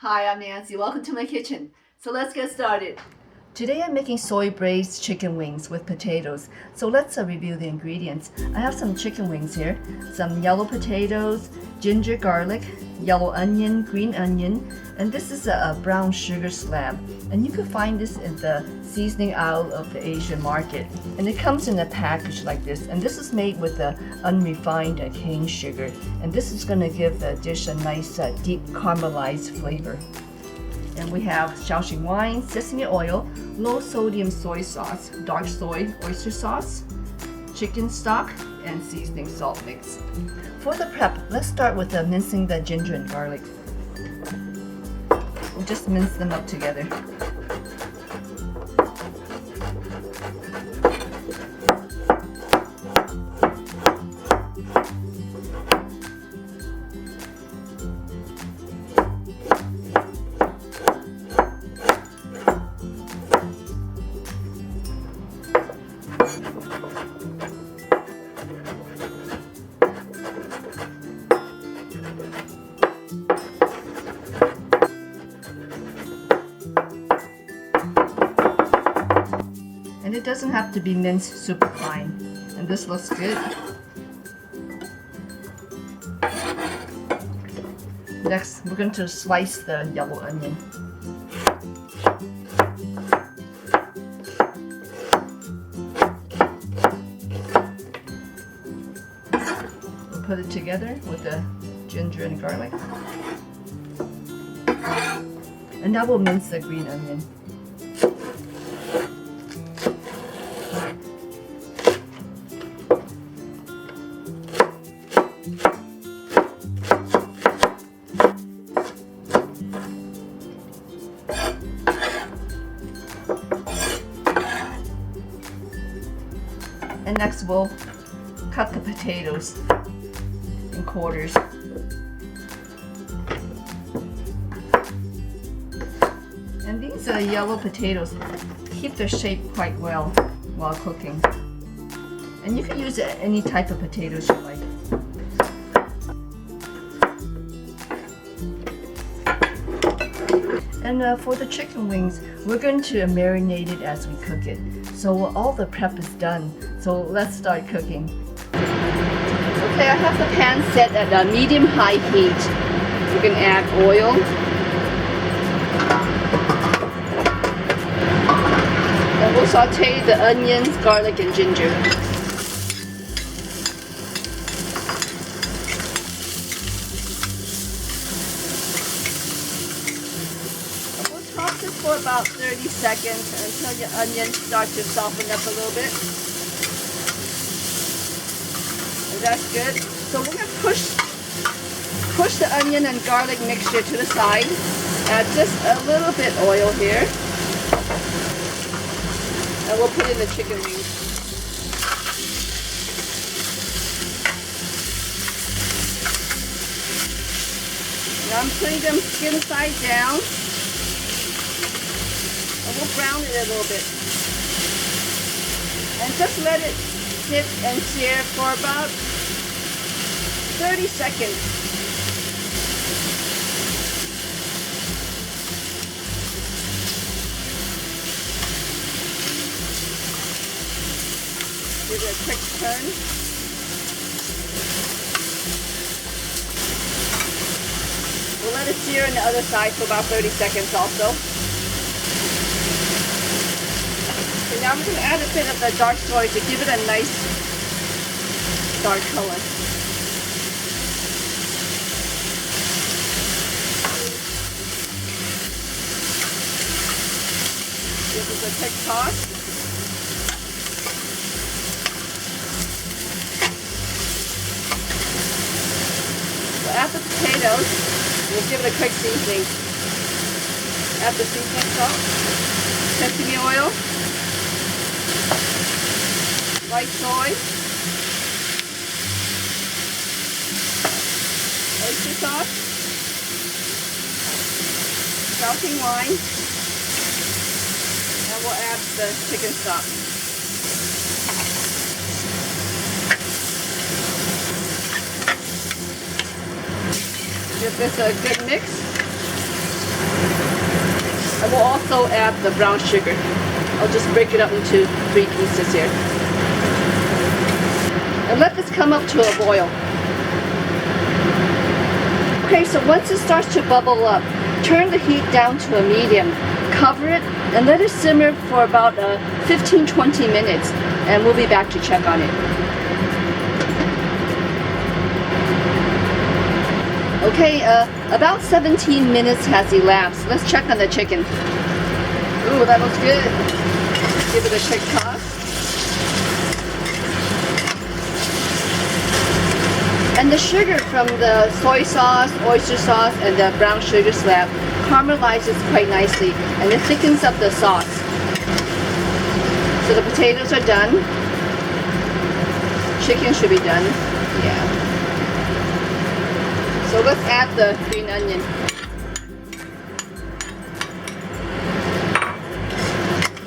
Hi, I'm Nancy. Welcome to my kitchen. So let's get started. Today I'm making soy braised chicken wings with potatoes. So let's review the ingredients. I have some chicken wings here, some yellow potatoes, ginger garlic, yellow onion, green onion, and this is a brown sugar slab. And you can find this in the seasoning aisle of the Asian market. And it comes in a package like this. And this is made with the unrefined cane sugar. And this is going to give the dish a nice deep caramelized flavor. And we have Shaoxing wine, sesame oil, low sodium soy sauce, dark soy oyster sauce, chicken stock, and seasoning salt mix. For the prep, let's start with mincing the ginger and garlic. We'll just mince them up together. And it doesn't have to be minced super fine. And this looks good. Next, we're going to slice the yellow onion. We'll put it together with the ginger and garlic. And now we'll mince the green onion. And next we'll cut the potatoes in quarters. And these yellow potatoes keep their shape quite well while cooking. And you can use any type of potatoes you like. And for the chicken wings, we're going to marinate it as we cook it. So all the prep is done. So let's start cooking. Okay, I have the pan set at a medium-high heat. You can add oil. And we'll saute the onions, garlic, and ginger. Toss it for about 30 seconds until your onions start to soften up a little bit. And that's good. So we're going to push the onion and garlic mixture to the side. Add just a little bit oil here. And we'll put in the chicken wings. Now I'm putting them skin side down. And we'll brown it a little bit. And just let it sit and sear for about 30 seconds. Give it a quick turn. We'll let it sear on the other side for about 30 seconds also. Okay, now I'm going to add a bit of the dark soy to give it a nice dark color. Give it a quick toss. We'll add the potatoes. We'll give it a quick seasoning. Add the seasoning salt, sesame oil, white soy, oyster sauce, Shaoxing wine, and we'll add the chicken stock. Give this a good mix. I will also add the brown sugar. I'll just break it up into 3 pieces here. And let this come up to a boil. Okay, so once it starts to bubble up, turn the heat down to a medium. Cover it and let it simmer for about 15-20 minutes, and we'll be back to check on it. Okay, about 17 minutes has elapsed. Let's check on the chicken. Ooh, that looks good. Give it a quick toss. And the sugar from the soy sauce, oyster sauce, and the brown sugar slab caramelizes quite nicely, and it thickens up the sauce. So the potatoes are done. Chicken should be done. Yeah. So let's add the green onion.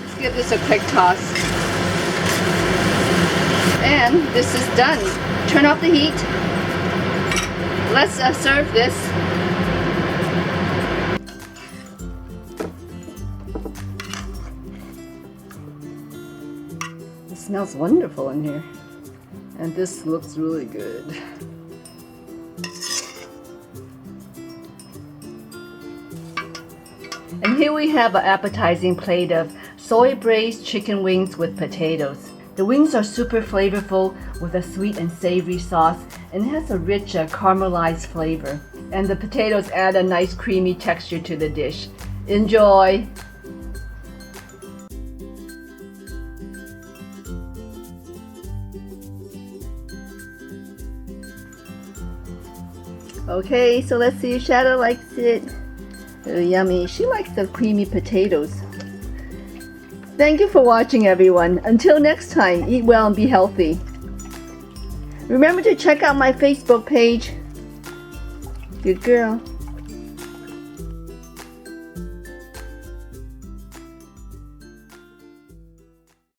Just give this a quick toss. And this is done. Turn off the heat. Let's serve this. It smells wonderful in here. And this looks really good. And here we have an appetizing plate of soy braised chicken wings with potatoes. The wings are super flavorful with a sweet and savory sauce, and it has a rich caramelized flavor. And the potatoes add a nice creamy texture to the dish. Enjoy! Okay, so let's see if Shadow likes it. Oh, yummy. She likes the creamy potatoes. Thank you for watching, everyone. Until next time, eat well and be healthy. Remember to check out my Facebook page. Good girl.